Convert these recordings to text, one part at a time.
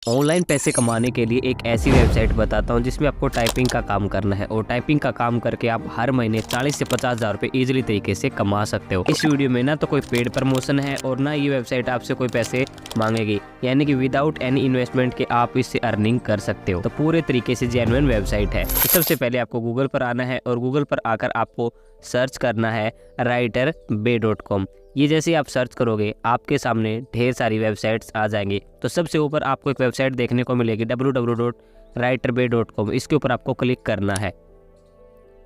Online पैसे कमाने के लिए एक ऐसी वेबसाइट बताता हूँ जिसमें आपको टाइपिंग का काम करना है और टाइपिंग का काम करके आप हर महीने 40 से 50 हज़ार रुपये ईजिली तरीके से कमा सकते हो। इस वीडियो में ना तो कोई पेड प्रमोशन है और ना ये वेबसाइट आपसे कोई पैसे मांगेगी, यानी कि विदाउट एनी इन्वेस्टमेंट के आप इससे अर्निंग कर सकते हो। तो पूरे तरीके से जेन्युइन वेबसाइट है। तो सबसे पहले आपको गूगल पर आना है और गूगल पर आकर आपको सर्च करना है writerbay.com। ये जैसे आप सर्च करोगे आपके सामने ढेर सारी वेबसाइट्स आ जाएंगी। तो सबसे ऊपर आपको एक वेबसाइट देखने को मिलेगी www.writerbay.com। इसके ऊपर आपको क्लिक करना है।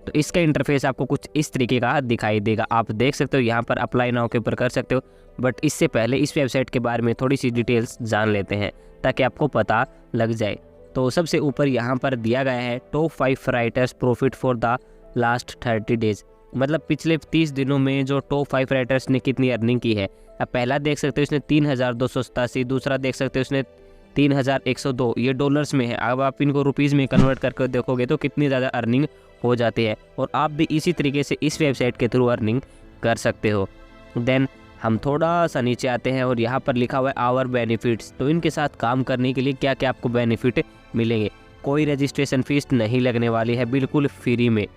तो इसका इंटरफेस आपको कुछ इस तरीके का दिखाई देगा। आप देख सकते हो यहाँ पर अप्लाई नाउ के ऊपर कर सकते हो, बट इससे पहले इस वेबसाइट के बारे में थोड़ी सी डिटेल्स जान लेते हैं ताकि आपको पता लग जाए। तो सबसे ऊपर यहाँ पर दिया गया है top 5 writers profit for the last 30 days, मतलब पिछले 30 दिनों में जो टॉप 5 राइटर्स ने कितनी अर्निंग की है। अब पहला देख सकते हो इसने 3287, दूसरा देख सकते हो इसने 3102, ये डॉलर्स में है। अब आप इनको रुपीज़ में कन्वर्ट करके देखोगे तो कितनी ज़्यादा अर्निंग हो जाती है और आप भी इसी तरीके से इस वेबसाइट के थ्रू अर्निंग कर सकते हो। देन हम थोड़ा सा नीचे आते हैं और यहाँ पर लिखा हुआ है आवर बेनिफिट्स। तो इनके साथ काम करने के लिए क्या क्या आपको बेनिफिट मिलेंगे। कोई रजिस्ट्रेशन फीस नहीं लगने वाली है, बिल्कुल फ्री में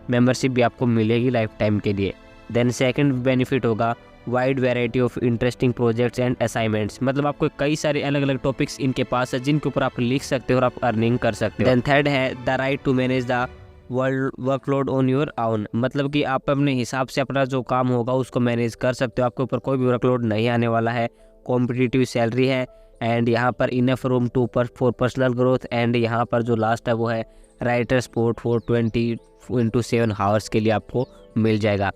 मेंबरशिप भी आपको मिलेगी लाइफ टाइम के लिए। देन सेकंड बेनिफिट होगा wide variety of interesting projects and assignments, मतलब आपको कई सारे अलग अलग टॉपिक्स इनके पास है जिनके ऊपर आप लिख सकते हो और आप अर्निंग कर सकते हो। देन थर्ड है the right to manage the workload on your own, मतलब कि आप अपने हिसाब से अपना जो काम होगा उसको मैनेज कर सकते हो, आपके ऊपर कोई भी वर्कलोड नहीं आने वाला है। कॉम्पिटिटिव सैलरी है एंड यहाँ पर enough room for personal growth and यहाँ पर जो लास्ट है वो है writer support for 20x7 hours के लिए आपको मिल जाएगा।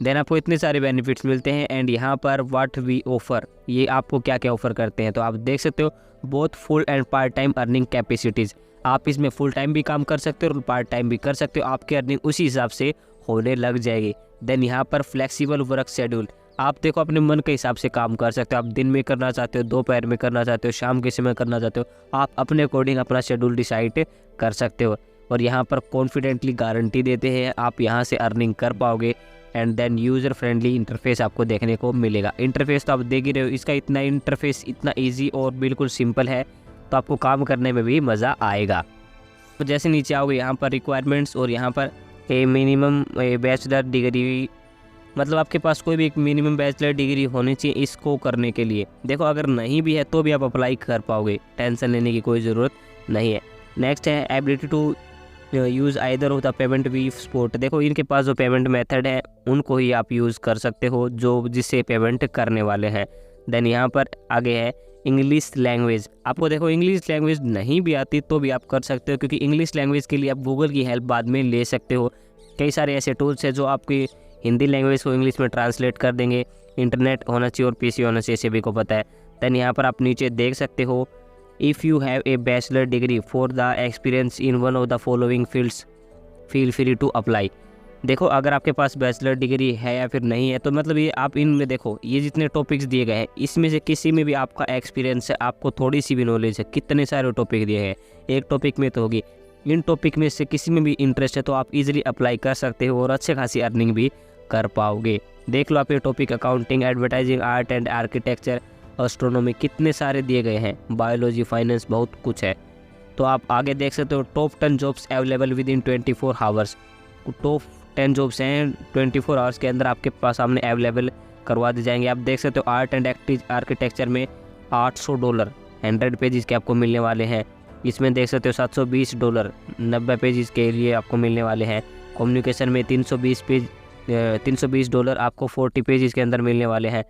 देन आपको इतने सारे बेनिफिट्स मिलते हैं एंड यहाँ पर व्हाट वी ऑफर, ये आपको क्या क्या ऑफर करते हैं। तो आप देख सकते हो both full and part time earning capacities, आप इसमें फुल टाइम भी काम कर सकते हो और पार्ट टाइम भी कर सकते हो, आपकी अर्निंग उसी हिसाब से होने लग जाएगी। देन यहाँ पर फ्लेक्सिबल वर्क शेड्यूल, आप देखो अपने मन के हिसाब से काम कर सकते हो। आप दिन में करना चाहते हो, दोपहर में करना चाहते हो, शाम के समय करना चाहते हो, आप अपने अकॉर्डिंग अपना शेड्यूल डिसाइड कर सकते हो। और यहाँ पर कॉन्फिडेंटली गारंटी देते हैं आप यहाँ से अर्निंग कर पाओगे। And then user friendly interface आपको देखने को मिलेगा। इंटरफेस तो आप देख ही रहे हो, इसका इतना इंटरफेस इतना ईजी और बिल्कुल सिंपल है, तो आपको काम करने में भी मज़ा आएगा। तो जैसे नीचे आओगे यहाँ पर रिक्वायरमेंट्स और यहाँ पर मिनिमम बैचलर डिग्री, मतलब आपके पास कोई भी एक मिनिमम बैचलर डिग्री होनी चाहिए इसको करने के लिए। देखो अगर नहीं भी है तो भी आप अप्लाई कर पाओगे, टेंशन लेने की कोई ज़रूरत नहीं है। नेक्स्ट है ability to use either of the payment we support, देखो इनके पास जो पेमेंट मेथड है उनको ही आप यूज़ कर सकते हो जो जिससे पेमेंट करने वाले हैं। देन यहाँ पर आगे है इंग्लिश लैंग्वेज, आपको देखो इंग्लिश लैंग्वेज नहीं भी आती तो भी आप कर सकते हो, क्योंकि इंग्लिश लैंग्वेज के लिए आप गूगल की हेल्प बाद में ले सकते हो। कई सारे ऐसे टूल्स हैं जो आपकी हिंदी लैंग्वेज को इंग्लिश में ट्रांसलेट कर देंगे। इंटरनेट होना चाहिए और पीसी होना चाहिए, सभी को पता है। देन यहाँ पर आप नीचे देख सकते हो if you have a bachelor degree for the experience in one of the following fields feel free to apply. देखो अगर आपके पास बैचलर डिग्री है या फिर नहीं है तो मतलब ये आप इनमें देखो ये जितने टॉपिक्स दिए गए हैं इसमें से किसी में भी आपका एक्सपीरियंस है, आपको थोड़ी सी भी नॉलेज है, कितने सारे टॉपिक दिए हैं, एक टॉपिक में तो होगी, इन टॉपिक में से किसी में भी इंटरेस्ट है तो आप इजीली अप्लाई कर सकते हो और अच्छे खासी अर्निंग भी कर पाओगे। देख लो आप ये topic accounting, advertising, art and architecture, astronomy, कितने सारे दिए गए हैं, बायोलॉजी, फाइनेंस, बहुत कुछ है। तो आप आगे देख सकते हो top 10 jobs available with in 24 hours, top 10 jobs हैं 24 आवर्स के अंदर आपके पास सामने अवेलेबल करवा दी जाएंगे। आप देख सकते हो आर्ट एंड आर्किटेक्चर में $800 100 पेजेस के आपको मिलने वाले हैं। इसमें देख सकते हो $720 90 पेजेस के लिए आपको मिलने वाले हैं। कम्युनिकेशन में $320 आपको 40 पेजेस के अंदर मिलने वाले हैं,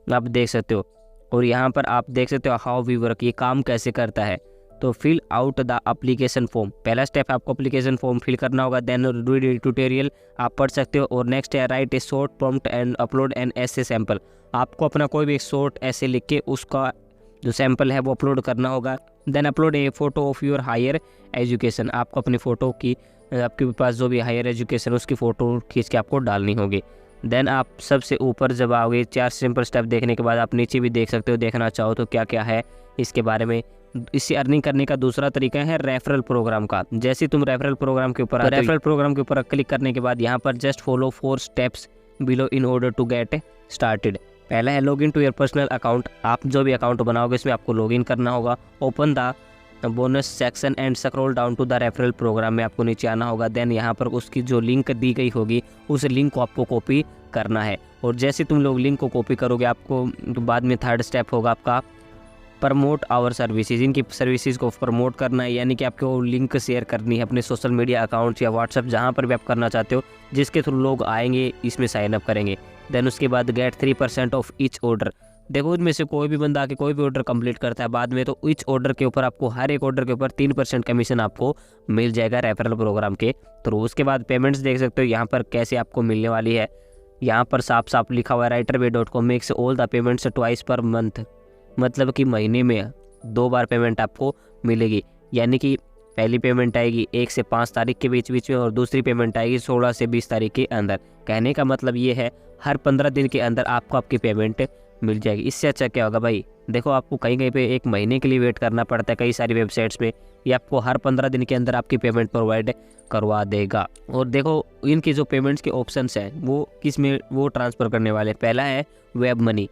आप देख सकते हो। और यहाँ पर आप देख सकते हो हाउ वी वर्क, ये काम कैसे करता है। तो fill out the application form, पहला स्टेप आपको एप्लीकेशन फॉर्म फिल करना होगा। देन रीड ट्यूटोरियल आप पढ़ सकते हो। और नेक्स्ट है right A short prompt and upload N ऐसे सैम्पल, आपको अपना कोई भी एक शॉर्ट ऐसे लिख के उसका जो सैम्पल है वो अपलोड करना होगा। Then upload a photo of your higher education, आपको अपनी फ़ोटो की, आपके पास जो भी हायर एजुकेशन उसकी फ़ोटो खींच के आपको डालनी होगी। देन आप सबसे ऊपर जब आओगे 4 सिंपल स्टेप देखने के बाद आप नीचे भी देख सकते हो, देखना चाहो तो क्या क्या है इसके बारे में। इससे अर्निंग करने का दूसरा तरीका है रेफरल प्रोग्राम का। जैसे तुम रेफरल प्रोग्राम के ऊपर रेफरल प्रोग्राम के ऊपर क्लिक करने के बाद यहाँ पर just follow 4 steps below in order to get started, पहला है login to your personal account. आप जो भी अकाउंट बनाओगे इसमें आपको लॉगिन करना होगा। Open the bonus section and scroll down to the referral program में आपको नीचे आना होगा। देन यहाँ पर उसकी जो लिंक दी गई होगी उस लिंक को आपको कॉपी करना है। और जैसे तुम लोग लिंक को कॉपी करोगे आपको बाद में थर्ड स्टेप होगा आपका प्रमोट आवर सर्विसेज। इनकी सर्विसेज को प्रमोट करना है, यानी कि आपको लिंक शेयर करनी है अपने सोशल मीडिया अकाउंट या व्हाट्सएप जहाँ पर भी आप करना चाहते हो, जिसके थ्रू लोग आएंगे इसमें साइन अप करेंगे। देन उसके बाद गेट 3% ऑफ ईच ऑर्डर। देखो इनमें से कोई भी बंदा आके कोई भी ऑर्डर कंप्लीट करता है बाद में, तो ईच ऑर्डर के ऊपर आपको हर एक ऑर्डर के ऊपर 3% कमीशन आपको मिल जाएगा रेफरल प्रोग्राम के थ्रू। उसके बाद पेमेंट्स देख सकते हो यहाँ पर कैसे आपको मिलने वाली है। यहाँ पर साफ साफ लिखा हुआ है writerway.com makes all the payments twice per month, मतलब कि महीने में 2 बार पेमेंट आपको मिलेगी। यानी कि पहली पेमेंट आएगी 1 से 5 तारीख के बीच में और दूसरी पेमेंट आएगी 16 से 20 तारीख के अंदर। कहने का मतलब ये है हर 15 दिन के अंदर आपको आपकी पेमेंट मिल जाएगी। इससे अच्छा क्या होगा भाई। देखो आपको कहीं कहीं पे 1 महीने के लिए वेट करना पड़ता है कई सारी वेबसाइट्स में, ये आपको हर 15 दिन के अंदर आपकी पेमेंट प्रोवाइड करवा देगा। और देखो इनकी जो पेमेंट्स के ऑप्शंस हैं वो किस में वो ट्रांसफ़र करने वाले। पहला है वेब मनी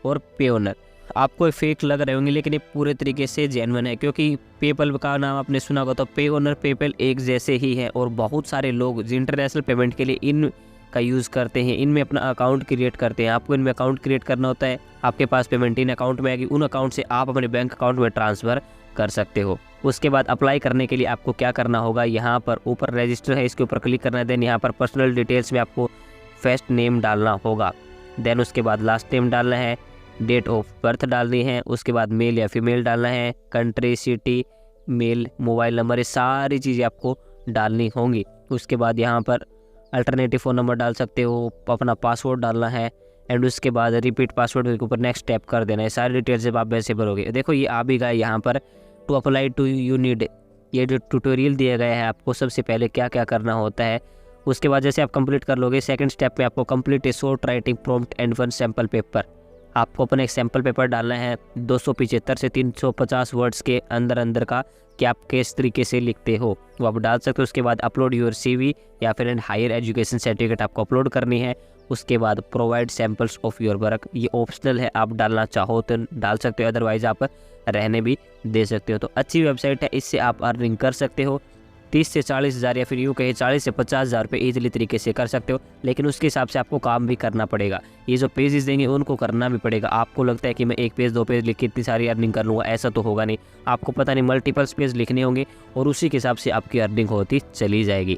और पे ओनर। आपको फेक लग रहे होंगे लेकिन ये पूरे तरीके से जेन्युइन है, क्योंकि पेपल का नाम आपने सुना होगा तो पे ओनर पेपल एक जैसे ही है। और बहुत सारे लोग इंटरनेशनल पेमेंट के लिए इन का यूज़ करते हैं, इनमें अपना अकाउंट क्रिएट करते हैं। आपको इनमें अकाउंट क्रिएट करना होता है, आपके पास पेमेंट इन अकाउंट में आएगी, उन अकाउंट से आप अपने बैंक अकाउंट में ट्रांसफ़र कर सकते हो। उसके बाद अप्लाई करने के लिए आपको क्या करना होगा, यहाँ पर ऊपर रजिस्टर है इसके ऊपर क्लिक करना है। देन यहाँ पर पर्सनल डिटेल्स में आपको फर्स्ट नेम डालना होगा। देन उसके बाद लास्ट नेम डालना है, डेट ऑफ बर्थ डालनी है, उसके बाद मेल या फीमेल डालना है, country, city, mail, mobile number, ये सारी चीज़ें आपको डालनी होंगी। उसके बाद यहाँ पर अल्टरनेटिव फ़ोन नंबर डाल सकते हो, अपना पासवर्ड डालना है एंड उसके बाद रिपीट पासवर्ड के ऊपर नेक्स्ट टैप कर देना है। सारी डिटेल्स जब आप वैसे भरोगे, देखो ये आ भी गया यहाँ पर to apply to you need, ये जो ट्यूटोरियल दिया गया है आपको सबसे पहले क्या क्या करना होता है। उसके बाद जैसे आप कंप्लीट कर लोगे सेकंड स्टेप में आपको complete A short writing prompt and 1 sample paper. आपको अपना एक सैम्पल पेपर डालना है 275 से 350 वर्ड्स के अंदर का कि आप किस तरीके से लिखते हो वो आप डाल सकते हो। उसके बाद अपलोड योर CV या फिर हायर एजुकेशन सर्टिफिकेट आपको अपलोड करनी है। उसके बाद provide samples of your work, ये ऑप्शनल है, आप डालना चाहो तो डाल सकते हो, अदरवाइज आप रहने भी दे सकते हो। तो अच्छी वेबसाइट है, इससे आप अर्निंग कर सकते हो 30 से 40 हज़ार या फिर यूँ कहे 40 से 50 हज़ार रुपये ईजिली तरीके से कर सकते हो। लेकिन उसके हिसाब से आपको काम भी करना पड़ेगा, ये जो पेजेस देंगे उनको करना भी पड़ेगा। आपको लगता है कि मैं 1 पेज 2 पेज लिख के इतनी सारी अर्निंग कर लूँगा, ऐसा तो होगा नहीं। आपको पता नहीं मल्टीपल्स पेज लिखने होंगे और उसी के हिसाब से आपकी अर्निंग होती चली जाएगी।